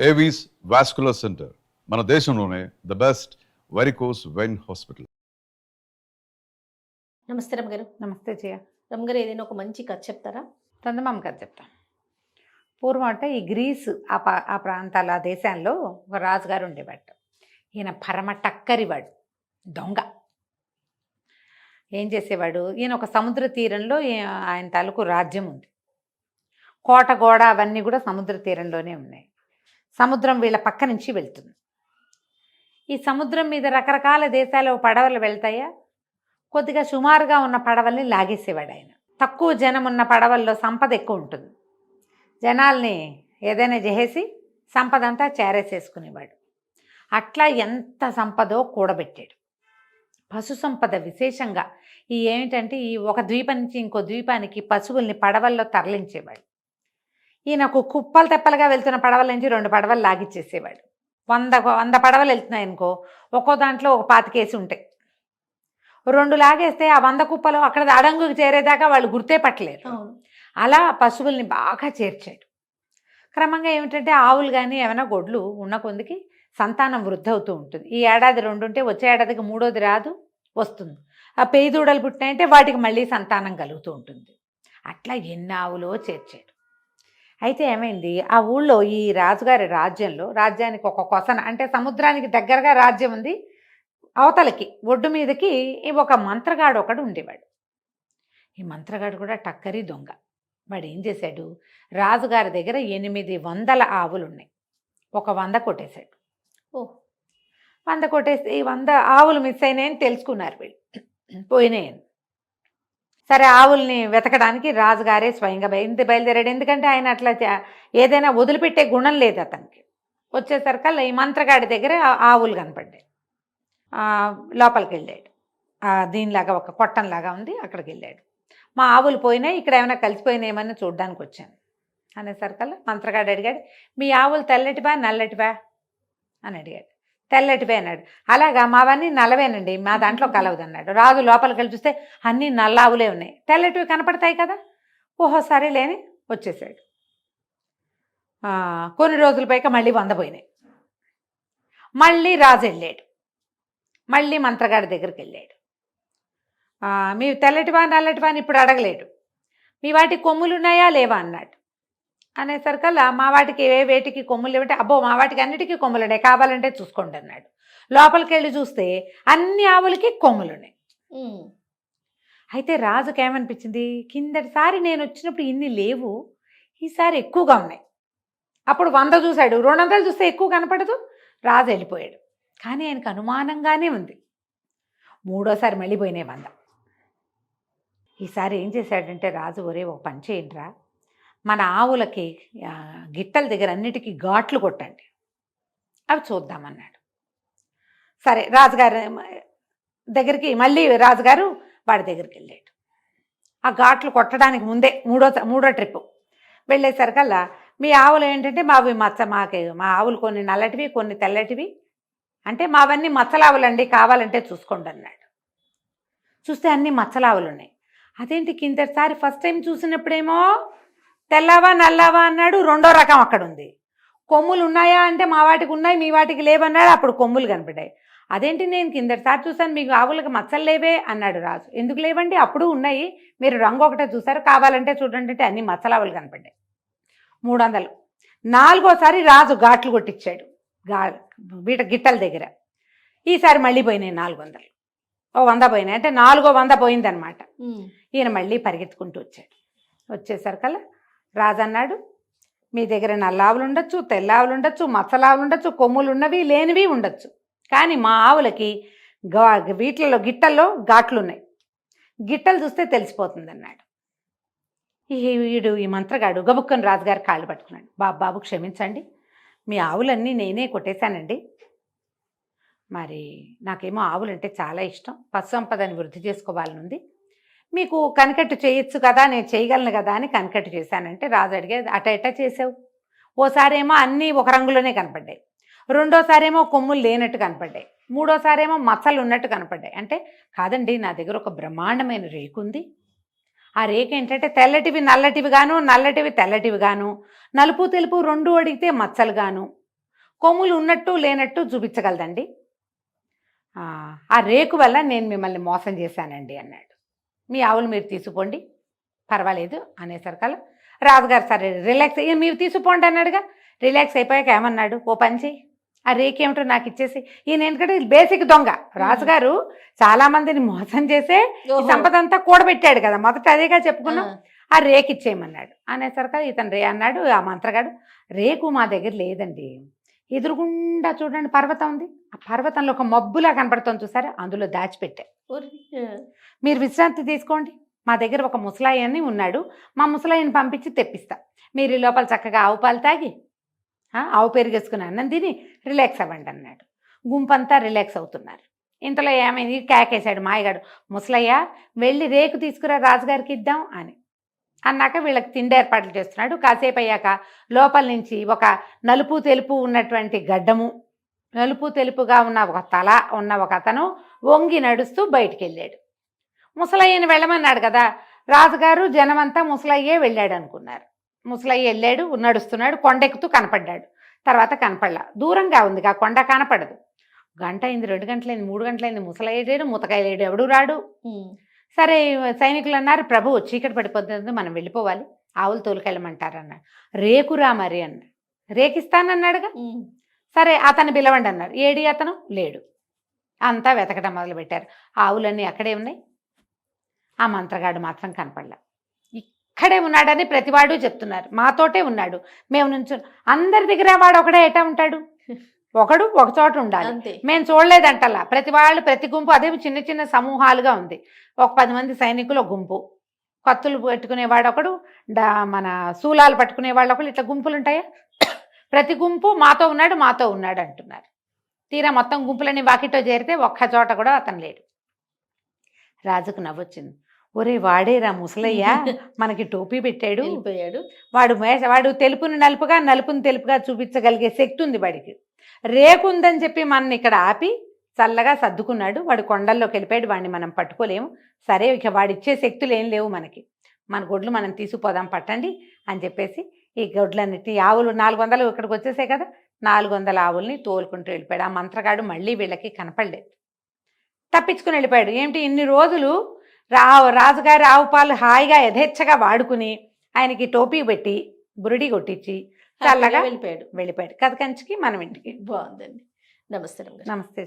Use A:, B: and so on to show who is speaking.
A: Avis vascular centre మన దేశంలోనే the best varicose vein hospital.
B: నమస్తే రమ్మగారు.
C: నమస్తే జయ.
B: రమ్మగారు, ఏదైనా ఒక మంచి కథ చెప్తారా?
C: చందమామ కథ చెప్తాం. పూర్వం అంటే ఈ గ్రీసు ఆ ప్రాంతాల ఆ దేశాల్లో ఒక రాజుగారు ఉండేవాడు. ఈయన పరమ టక్కరివాడు, దొంగ. ఏం చేసేవాడు, ఈయన ఒక సముద్ర తీరంలో ఆయన తాలూకు రాజ్యం ఉంది. కోట గోడ అవన్నీ కూడా సముద్ర తీరంలోనే ఉన్నాయి. సముద్రం వీళ్ళ పక్క నుంచి వెళ్తుంది. ఈ సముద్రం మీద రకరకాల దేశాల పడవలు వెళ్తాయా, కొద్దిగా సుమారుగా ఉన్న పడవల్ని లాగేసేవాడు ఆయన. తక్కువ జనం ఉన్న పడవల్లో సంపద ఎక్కువ ఉంటుంది. జనాల్ని ఏదైనా చేసి సంపద అంతా చేరేసేసుకునేవాడు. అట్లా ఎంత సంపదో కూడబెట్టాడు. పశు సంపద విశేషంగా ఏమిటంటే ఈ ఒక ద్వీపం నుంచి ఇంకో ద్వీపానికి పశువుల్ని పడవల్లో తరలించేవాడు. ఈయనకు కుప్పలు తెప్పలుగా వెళ్తున్న పడవల నుంచి 2 పడవలు లాగిచ్చేసేవాడు. 100 పడవలు వెళ్తున్నాయి అనుకో, ఒక్కో దాంట్లో ఒక 25 ఉంటాయి. 2 లాగేస్తే ఆ 100 కుప్పలు అక్కడ అడంగుకు చేరేదాకా వాళ్ళు గుర్తే పట్టలేరు. అలా పశువుల్ని బాగా చేర్చాడు. క్రమంగా ఏమిటంటే ఆవులు కానీ ఏమైనా గొడ్లు ఉన్న కొందికి సంతానం వృద్ధి అవుతూ ఉంటుంది. ఈ ఏడాది 2 ఉంటే వచ్చే ఏడాదికి 3వది రాదు, వస్తుంది. ఆ పెయ్యి దూడలు పుట్టినాయంటే వాటికి మళ్ళీ సంతానం కలుగుతూ ఉంటుంది. అట్లా ఎన్ని ఆవులో చేర్చాడు. అయితే ఏమైంది, ఆ ఊళ్ళో ఈ రాజుగారి రాజ్యానికి ఒక కొసన, అంటే సముద్రానికి దగ్గరగా రాజ్యం ఉంది, అవతలకి ఒడ్డు మీదకి ఒక మంత్రగాడు ఒకడు ఉండేవాడు. ఈ మంత్రగాడు కూడా టక్కరి దొంగ. వాడు ఏం చేశాడు, రాజుగారి దగ్గర 800 ఆవులు ఉన్నాయి. ఒక 100 కొట్టేశాడు. 100 కొట్టేస్తే ఈ 100 ఆవులు మిస్ అయినాయని తెలుసుకున్నారు వీళ్ళు, పోయినాయని. సరే, ఆవుల్ని వెతకడానికి రాజుగారే స్వయంగా బయలుదేరాడు. ఎందుకంటే ఆయన అట్లా ఏదైనా వదిలిపెట్టే గుణం లేదు అతనికి. వచ్చేసరికల్లా ఈ మంత్రగాడి దగ్గర ఆవులు కనపడ్డాయి. లోపలికి వెళ్ళాడు. దీనిలాగా ఒక కొట్టంలాగా ఉంది, అక్కడికి వెళ్ళాడు. మా ఆవులు పోయినాయి, ఇక్కడ ఏమైనా కలిసిపోయినాయేమని చూడడానికి వచ్చాను అనేసరికల్లా మంత్రగాడు అడిగాడు, మీ ఆవులు తెల్లటివా నల్లటివా అని అడిగాడు. తెల్లటివే అన్నాడు. అలాగా, మావన్నీ నల్లవేనండి, మా దాంట్లో కలవదు అన్నాడు. రాజు లోపలికి వెళ్ళి చూస్తే అన్నీ నల్ల ఆవులే ఉన్నాయి, తెల్లటివి కనపడతాయి కదా. ఓహో సరేలేని వచ్చేసాడు. కొన్ని రోజుల పైక మళ్ళీ 100 పోయినాయి. మళ్ళీ రాజు వెళ్ళాడు. మళ్ళీ మంత్రగాడి దగ్గరికి వెళ్ళాడు. మీ తెల్లటివా నల్లటివా అని ఇప్పుడు అడగలేడు. మీ వాటికి కొమ్ములు ఉన్నాయా లేవా అన్నాడు. అనేసరికల్లా మా వాటికి వేటికి కొమ్ములు లేవంటే, అబ్బో మా వాటికి అన్నిటికీ కొమ్ములు ఉన్నాయి, కావాలంటే చూసుకోండి అన్నాడు. లోపలికి వెళ్ళి చూస్తే అన్ని ఆవులకి కొమ్ములు ఉన్నాయి. అయితే రాజుకి ఏమనిపించింది, కిందటిసారి నేను వచ్చినప్పుడు ఇన్ని లేవు, ఈసారి ఎక్కువగా ఉన్నాయి. అప్పుడు 100 చూశాడు, 200 చూస్తే ఎక్కువ కనపడదు. రాజు వెళ్ళిపోయాడు. కానీ ఆయనకు అనుమానంగానే ఉంది. 3వసారి మళ్ళీ పోయినాయి 100. ఈసారి ఏం చేశాడంటే రాజు, ఒరే ఒక పని చేయండిరా, మన ఆవులకి గిట్టల దగ్గర అన్నిటికీ ఘాట్లు కొట్టండి, అవి చూద్దామన్నాడు. సరే, రాజుగారు దగ్గరికి మళ్ళీ రాజుగారు వాడి దగ్గరికి వెళ్ళాడు. ఆ ఘాట్లు కొట్టడానికి ముందే మూడో ట్రిప్పు వెళ్ళేసరికల్లా, మీ ఆవులు ఏంటంటే మావి మా ఆవులు కొన్ని నల్లటివి కొన్ని తెల్లటివి, అంటే మావన్నీ మచ్చలావులండి, కావాలంటే చూసుకోండి అన్నాడు. చూస్తే అన్నీ మచ్చలావులు ఉన్నాయి. అదేంటి, కిందటిసారి ఫస్ట్ టైం చూసినప్పుడేమో తెల్లవా నల్లవా అన్నాడు, 2వ రకం అక్కడ ఉంది. కొమ్ములు ఉన్నాయా అంటే మా వాటికి ఉన్నాయి, మీ వాటికి లేవన్నాడు, అప్పుడు కొమ్ములు కనపడ్డాయి. అదేంటి, నేను కిందటిసారి చూసాను, మీకు ఆవులకు మచ్చలు లేవే అన్నాడు రాజు. ఎందుకు లేవండి, అప్పుడు ఉన్నాయి, మీరు రంగు ఒకటే చూసారు, కావాలంటే చూడండి అంటే అన్ని మచ్చలావులు కనపడ్డాయి. 300. 4వసారి రాజు ఘాట్లు కొట్టించాడు గిట్టల దగ్గర. ఈసారి మళ్ళీ పోయినాయి 400. 100 పోయినాయి, అంటే 4వ 100 పోయిందనమాట. ఈయన మళ్ళీ పరిగెత్తుకుంటూ వచ్చాడు. వచ్చేసరికల్లా రాజు అన్నాడు, మీ దగ్గర నల్ల ఆవులు ఉండొచ్చు, తెల్ల ఆవులు ఉండొచ్చు, మచ్చలావులు ఉండొచ్చు, కొమ్ములు ఉన్నవి లేనివి ఉండొచ్చు, కానీ మా ఆవులకి వీటిల్లో గిట్టల్లో ఘాట్లు ఉన్నాయి, గిట్టలు చూస్తే తెలిసిపోతుంది అన్నాడు. ఈ మంత్రగాడు గబుక్కని రాజుగారి కాళ్ళు పట్టుకున్నాడు. బాబు క్షమించండి, మీ ఆవులన్నీ నేనే కొట్టేశానండి. మరి నాకేమో ఆవులంటే చాలా ఇష్టం, పశు సంపదని వృద్ధి చేసుకోవాలనుంది, మీకు కనికట్టు చేయొచ్చు కదా, నేను చేయగలను కదా అని కనికట్టు చేశానంటే రాజు అడిగేది, అట చేసావు? ఓసారేమో అన్నీ ఒక రంగులోనే కనపడ్డాయి, 2వసారేమో కొమ్ములు లేనట్టు కనపడ్డాయి, 3వసారేమో మచ్చలు ఉన్నట్టు కనపడ్డాయి. అంటే కాదండి, నా దగ్గర ఒక బ్రహ్మాండమైన రేకు ఉంది, ఆ రేఖ ఏంటంటే తెల్లటివి నల్లటివి గాను, నల్లటివి తెల్లటివి గాను, నలుపు తెలుపు 2 అడిగితే మచ్చలు గాను, కొమ్ములు ఉన్నట్టు లేనట్టు చూపించగలదండి. ఆ రేకు వల్ల నేను మిమ్మల్ని మోసం చేశానండి అన్నాడు. మీ ఆవులు మీరు తీసుకుపోండి పర్వాలేదు అనేసరికల్లా రాజుగారు సరే రిలాక్స్ అయ్యి మీరు తీసుకుపోండి అన్నాడుగా. రిలాక్స్ అయిపోయాక ఏమన్నాడు, ఓ పని చెయ్యి, ఆ రేక్ ఏమిటో నాకు ఇచ్చేసి. ఈయన ఎందుకంటే బేసిక్ దొంగ రాజుగారు, చాలా మందిని మోసం చేసే ఈ సంపద అంతా కూడబెట్టాడు కదా, మొదట అదేగా చెప్పుకున్నాం. ఆ రేకు ఇచ్చేయమన్నాడు. అనేసరికి ఇతను అన్నాడు ఆ మంత్రగాడు, రేకు మా దగ్గర లేదండి, ఎదురుగుండా చూడండి పర్వతం ఉంది, ఆ పర్వతంలో ఒక మబ్బులా కనపడుతుంది చూసారా, అందులో దాచిపెట్టా, మీరు విశ్రాంతి తీసుకోండి, మా దగ్గర ఒక ముసలాయన్ని ఉన్నాడు, మా ముసలాయని పంపించి తెప్పిస్తా, మీరు ఈ లోపల చక్కగా ఆవు పాలు తాగి ఆవు పెరిగేసుకుని అన్నం తిని రిలాక్స్ అవ్వండి అన్నాడు. గుంపంతా రిలాక్స్ అవుతున్నారు. ఇంతలో ఏమైంది, కేకేశాడు మాయగాడు, ముసలయ్య వెళ్ళి రేకు తీసుకురా రాజుగారికి ఇద్దాం అని అన్నాక వీళ్ళకి తిండి ఏర్పాట్లు చేస్తున్నాడు. కాసేపు అయ్యాక లోపల నుంచి ఒక నలుపు తెలుపు ఉన్నటువంటి గడ్డము, నలుపు తెలుపుగా ఉన్న ఒక తల ఉన్న ఒక అతను వంగి నడుస్తూ బయటికి వెళ్ళాడు. ముసలయ్యని వెళ్ళమన్నాడు కదా రాజుగారు, జనమంతా ముసలయ్యే వెళ్ళాడు అనుకున్నారు. ముసలయ్య వెళ్ళాడు, నడుస్తున్నాడు, కొండెక్కుతూ కనపడ్డాడు. తర్వాత కనపడలా, దూరంగా ఉంది ఆ కొండ కనపడదు. గంట అయింది, 2 గంటలైంది, 3 గంటలైంది, ముసలయ్య లేడు, ముతకాయ లేడు, ఎవడు రాడు. సరే సైనికులు అన్నారు, ప్రభు చీకటి పడిపోతుంది, మనం వెళ్ళిపోవాలి, ఆవులు తోలుకెళ్ళమంటారు అన్నాడు. రేకురా మరి అన్నాడు. రేకిస్తానన్నాడుగా. సరే అతను పిలవండి అన్నారు. ఏడి అతను లేడు. అంతా వెతకడం మొదలుపెట్టారు. ఆవులన్నీ అక్కడే ఉన్నాయి, ఆ మంత్రగాడు మాత్రం కనపడలా. ఇక్కడే ఉన్నాడని ప్రతివాడు చెప్తున్నారు, మాతోటే ఉన్నాడు, మేము నుంచి అందరి దగ్గర వాడు ఒకడే ఎటా ఉంటాడు, ఒకడు ఒక చోట ఉండాలి, మేము చూడలేదంటలా. ప్రతి వాళ్ళు ప్రతి గుంపు అదే చిన్న చిన్న సమూహాలుగా ఉంది. ఒక 10 మంది సైనికులు ఒక గుంపు, కత్తులు పెట్టుకునేవాడు ఒకడు, మన శూలాలు పట్టుకునేవాళ్ళు ఒకడు, ఇట్లా గుంపులు ఉంటాయా, ప్రతి గుంపు మాతో ఉన్నాడు అంటున్నారు. తీరా మొత్తం గుంపులని వాకిటో చేరితే ఒక్క చోట కూడా అతను లేడు. రాజుకు నవ్వొచ్చింది. ఒరే వాడేరా ముసలయ్య, మనకి టోపీ పెట్టాడు,
B: వెళ్ళిపోయాడు.
C: వాడు తెలుపుని నలుపుగా నలుపుని తెలుపుగా చూపించగలిగే శక్తి ఉంది వాడికి, రేకు ఉందని చెప్పి మన ఇక్కడ ఆపి చల్లగా సర్దుకున్నాడు. వాడు కొండల్లోకి వెళ్ళిపోయాడు, వాడిని మనం పట్టుకోలేము. సరే ఇక వాడిచ్చే శక్తులు ఏం లేవు మనకి, మన గొడ్లు మనం తీసుకుపోదాం పట్టండి అని చెప్పేసి ఈ గొడ్లన్నిటి ఆవులు 400 ఇక్కడికి వచ్చేసాయి కదా, 400 ఆవుల్ని తోలుకుంటూ వెళ్ళిపోయాడు. ఆ మంత్రగాడు మళ్ళీ వీళ్ళకి కనపడలేదు, తప్పించుకుని వెళ్ళిపోయాడు. ఏమిటి ఇన్ని రోజులు రాజుగారి ఆవు పాలు హాయిగా యథేచ్ఛగా వాడుకుని ఆయనకి టోపీ పెట్టి బురుడి కొట్టించి చల్లగా
B: వెళ్ళిపోయాడు.
C: కథ కంచికి మనం ఇంటికి.
B: బాగుందండి. నమస్తే.
C: నమస్తే.